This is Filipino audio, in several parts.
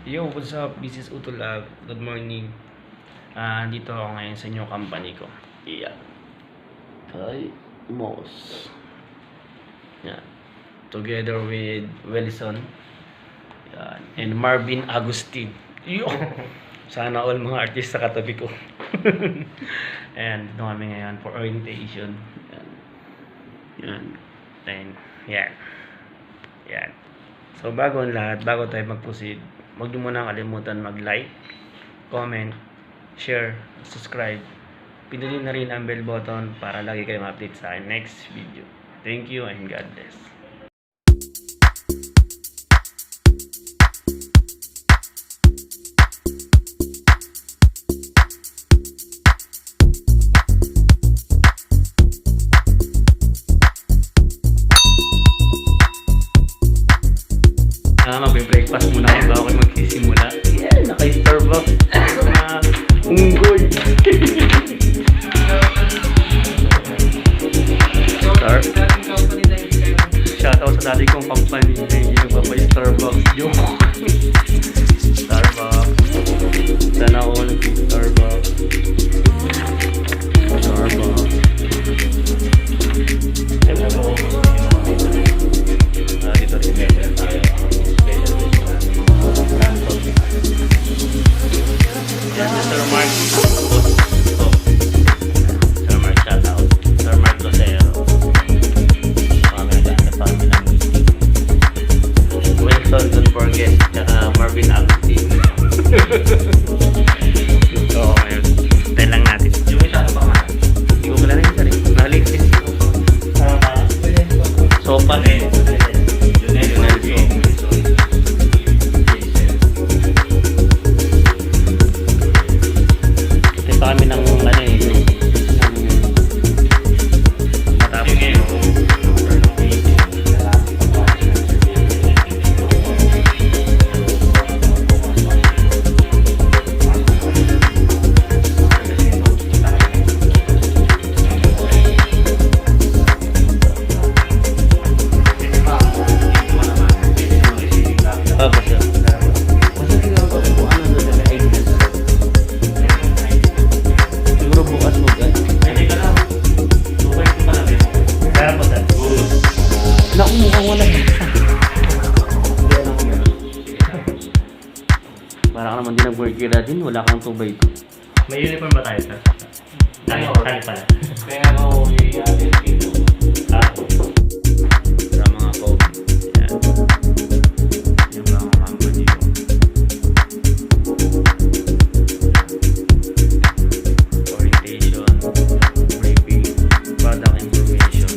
Yo, what's up? This is Utulag. Good morning. Dito ako ngayon sa inyong company ko. Yeah. Kay Moss. Yan. Together with Wilson. Yan. And Marvin Agustin. Yo! Sana all mga artist sa katabi ko. And dito kami ngayon for orientation. Yan. Yan. Then, yan. Yan. So bago ang lahat, bago tayo mag-proceed, huwag niyo muna kalimutan mag-like, comment, share, subscribe. Pindutin na rin ang bell button para lagi kayong update sa akin next video. Thank you and God bless. Magbe-breakfast muna ako bago kayo magsisimula. Yeah, naka-Starbucks. Unggoy. Shoutout sa dati kong company na hindi nagpapa-Starbucks. Joke. Starbucks. Sana all Starbucks. Starbucks. Dito rin meron tayo. Yan, Sir Mark. Sir Mark, shout out. Sir Mark Losero. Family ng meeting. Wilson, don't forget. Tsaka Marvin Agustin. Ito ako ngayon. Tayo lang natin. Yung isa ano ba nga? Hindi ko pala rin isa rin. Nakaligtis. Sopa rin. Kami ng ano eh matapos ngayon para ka naman din nag-worker din, wala kang 2x2. May uniform ba tayo, sir? Tani pala. Kaya nga ako i-atin dito. Para mga phone. Yan. Yung mga company ko. Orientation, briefing, product information.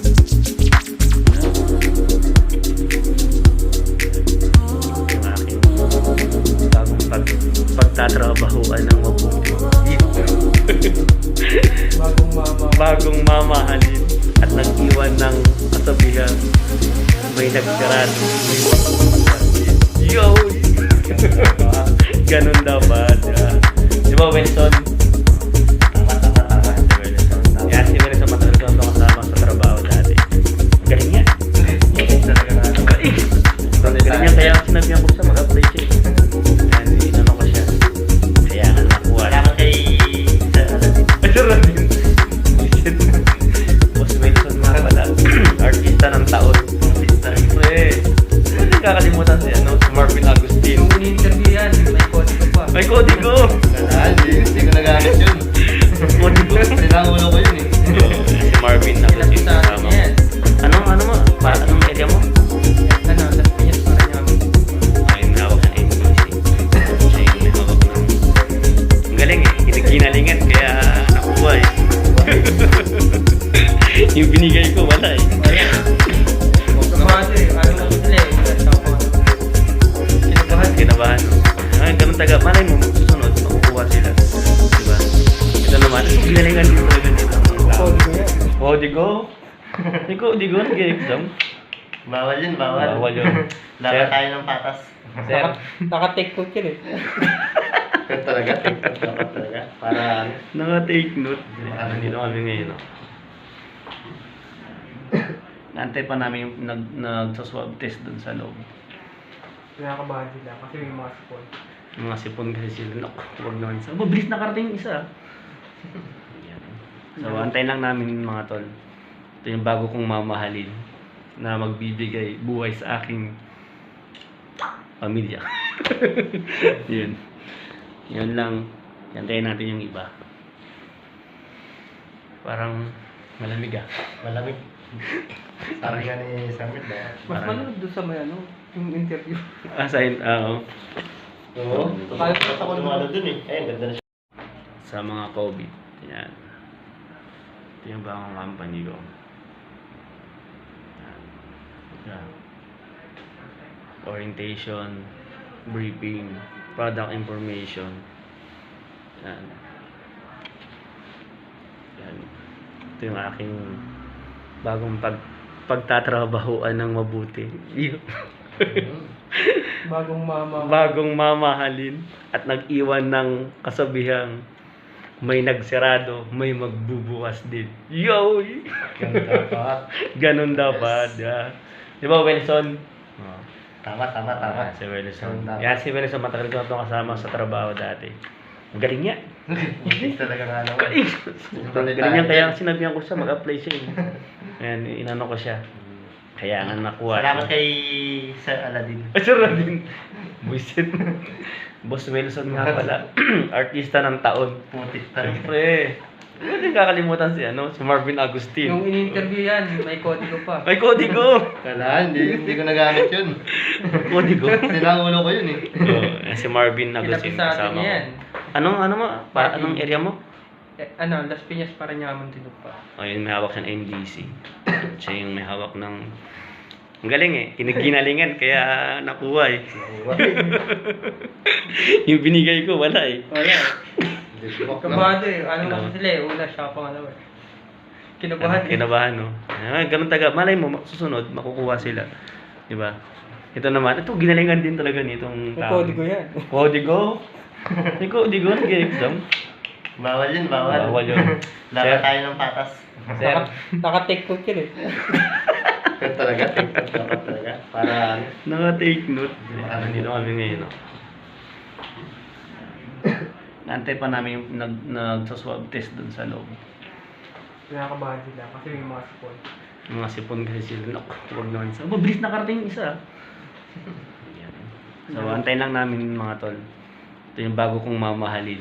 Yung aking bagong pagtatrabahuan ng mabuti. Bagong mamahalin at nag-iwan ng kasabihan. May nagkarado. Yo! Ganun dapat. Di ba, Wilson? Tama. Yan, si Wilson matagal ko ito kasama sa trabaho dati. Galing niya. Galing niya, kaya sinabihan ko siya mag-apply siya. Yan, inano ko siya. Kaya nga nakuha. Wala ka kay Sir Radin. Boss Wilson nga pala. Artista ng taon. Siyempre. Hindi kakalimutan siya, no? Si Marvin Agustin. Yung in-interview yan, may kodigo pa. May kodigo! Hindi ko nagamit yun. Kodigo? Pinangulo ko yun eh. Si Marvin Agustin. Kasama mo. Anong mo? Anong area mo? Ano, sa Pinyas pa rin namin. Ayun, hawak ng NBC. Siya yung may hawak ng... Ang galing eh. Ginalingan kaya nakuha eh. Yung binigay ko wala eh. Kumasa eh, ano ko sila eh. Kinabahan. Ay, ganun taga. Malay mo, susunod, makukuha sila. Diba? Ito naman, ginalingan dito talaga nila. Kodigo yan. Kodigo? Kodigo, nag-exam. Bawal yun, bawal. Bawal yun. Laban tayo ng patas. Sir, Naka-take note yun eh. Dapat talaga. Para naka-take note. Nandito kami ngayon. No? Naantay pa namin yung nag-swab test dun sa loob. Pinakabahan sila kasi may mga sipon. Mga sipon kasi sila. Naku, huwag naman sa... Bilis nakarating yung isa. Yan. So, antayin lang namin mga tol. Ito yung bago kong mamahalin na magbibigay buhay sa aking pamilya. Yun. Yun lang. Antayin natin yung iba. Parang malamig ah. Malamig. Sabi nga ni Samit ba? Mas manood doon sa may ano, yung interview. Oo. Oo. Kaya Tapos ako lumalo dun eh. Ayun, ganda na siya. Sa mga COVID. Yan. Ito yung bagong company ko. Yan. Orientation, briefing, product information. Yan. Yan. Ito yung aking bagong pagtatrabahuan ng mabuti. Bagong mamahalin at nag-iwan ng kasabihang may nagsirado, may magbubukas din. Yo! Ganun dapat. Ganun dapat. Yeah. Di ba, Wilson? Oh. Tama. Si Wilson. Ganun dapat. Yan, si Wilson, matagal ko na itong kasama sa trabaho dati. Ang galing niya. Hindi talaga nga naman. Galing niya, kaya sinabihan ko siya, mag-apply siya eh. Ayan, inano ko siya. Kaya nga nakuha. Salamat kay Sir Aladdin. Ay, sir din. Buisit. Boss Wilson nga pala. Artista ng taon. Putik talaga. Siyempre. Hindi kakalimutan si Marvin Agustin. Yung in-interview yan, may kodigo pa. Ay, kodigo! Kala, hindi ko nagamit yun. Kodigo? Sinangulo ko yun eh. Si Marvin Agustin Kinapit sa atin kasama ko. yan. Anong area mo? Las Piñas para Yaman Tinupa. Ayun, may hawak siya ng MDC. Siya yung may hawak ng... Ang galing eh. Kinaginalingan, kaya nakuha eh. Yung binigay ko, wala eh. Wala. Kabado eh. Ano Ano? kasi sila eh. Una siya pangalawa eh. Kinabahan eh. Kinabahan, no? Ganun taga. Malay mo, susunod, makukuha sila. Diba? Ito naman, ito ginalingan din talaga nitong May kodigo yan. Kodigo? May kodigo, nag-exam. Bawal yun, bawal. Bawal yun. Laban Sir. tayo ng patas. Sir. Naka-take note yun eh. Talaga, dapat talaga. Para Naka-take note. Nandito kami ngayon, no? Nantay pa namin yung nagsa-swab test dun sa loob. Nakakabahan sila kasi may mga sipon. Yung mga sipon kasi sila. Naku, huwag naman sa... Bilis nakarating yung isa. Yan. So, antayin lang namin mga tol. Ito yung bago kong mamahalin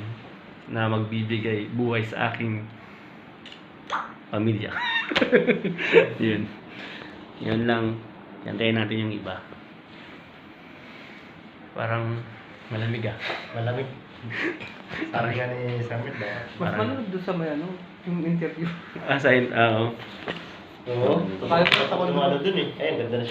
na magbibigay buhay sa aking pamilya. Yun. Yun lang. Antayin natin yung iba. Parang malamig ah. malamig. Sabi nga ni Samit ba? Mas manood doon sa may ano, yung interview. Oo. Oo. Tapos ako lumalo dun eh. Ayun, ganda na siya.